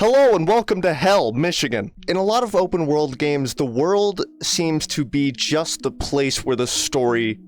Hello and welcome to Hell, Michigan. In a lot of open world games, the world seems to be just the place where the story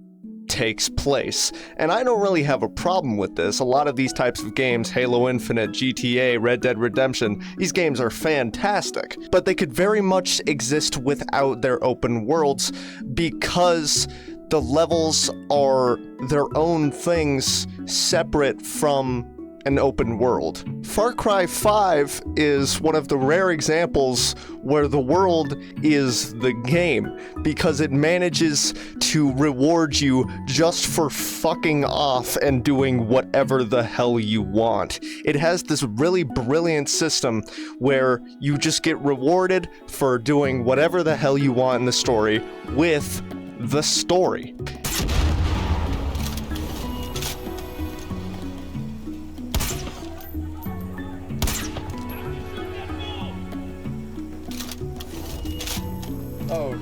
takes place. And I don't really have a problem with this. A lot of these types of games, Halo Infinite, GTA, Red Dead Redemption, these games are fantastic. But they could very much exist without their open worlds because the levels are their own things separate from an open world. Far Cry 5 is one of the rare examples where the world is the game, because it manages to reward you just for fucking off and doing whatever the hell you want. It has this really brilliant system where you just get rewarded for doing whatever the hell you want in the story with the story. Oh.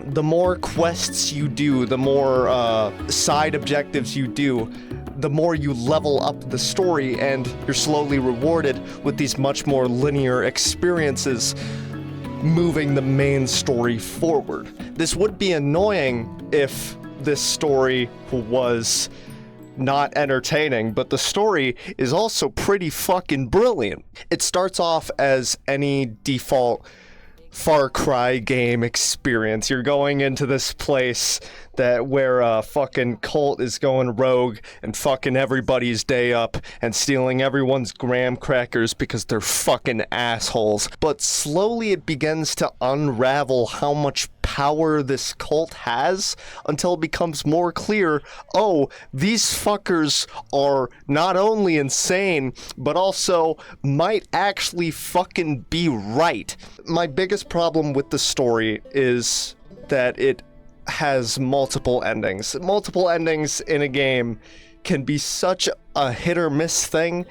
The more quests you do, the more side objectives you do, the more you level up the story, and you're slowly rewarded with these much more linear experiences moving the main story forward. This would be annoying if this story was not entertaining, but the story is also pretty fucking brilliant. It starts off as any default Far Cry game experience. You're going into this place where a fucking cult is going rogue and fucking everybody's day up and stealing everyone's graham crackers because they're fucking assholes. But slowly it begins to unravel how much power this cult has until it becomes more clear, oh, these fuckers are not only insane, but also might actually fucking be right. My biggest problem with the story is that it has multiple endings. Multiple endings in a game can be such a hit or miss thing.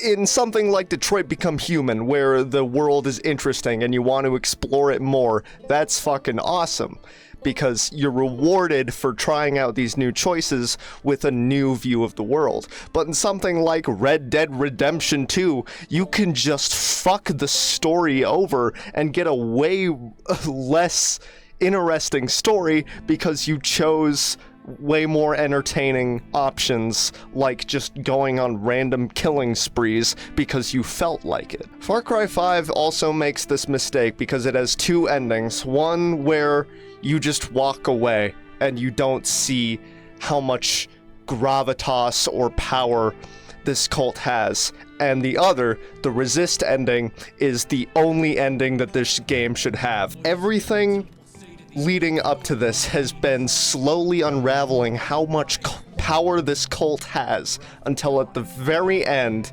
In something like Detroit Become Human, where the world is interesting and you want to explore it more, that's fucking awesome, because you're rewarded for trying out these new choices with a new view of the world. But in something like Red Dead Redemption 2, you can just fuck the story over and get a way less interesting story because you chose way more entertaining options, like just going on random killing sprees because you felt like it. Far Cry 5 also makes this mistake because it has two endings. One where you just walk away and you don't see how much gravitas or power this cult has. And the other, the Resist ending, is the only ending that this game should have. Everything leading up to this has been slowly unraveling how much power this cult has, until at the very end,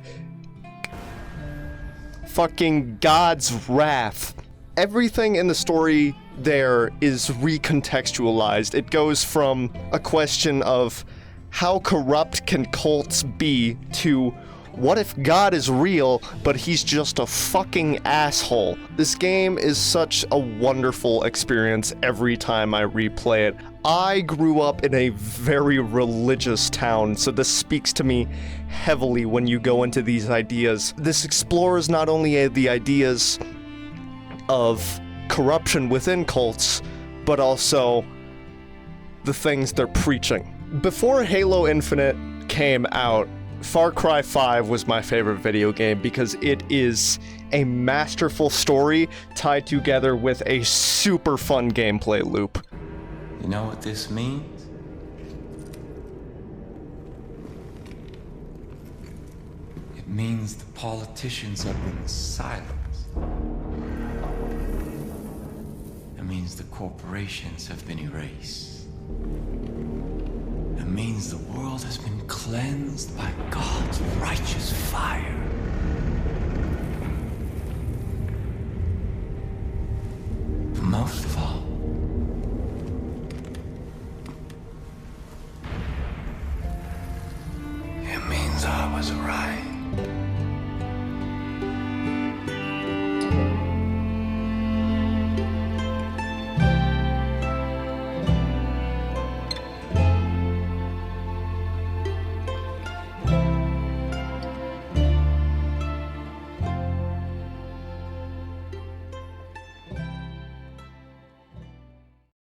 fucking God's wrath. Everything in the story there is recontextualized. It goes from a question of how corrupt can cults be to what if God is real, but he's just a fucking asshole? This game is such a wonderful experience every time I replay it. I grew up in a very religious town, so this speaks to me heavily when you go into these ideas. This explores not only the ideas of corruption within cults, but also the things they're preaching. Before Halo Infinite came out, Far Cry 5 was my favorite video game because it is a masterful story tied together with a super fun gameplay loop. You know what this means? It means the politicians have been silenced. It means the corporations have been erased. It means the world has been cleansed by God's righteous fire. But most of all, it means I was right.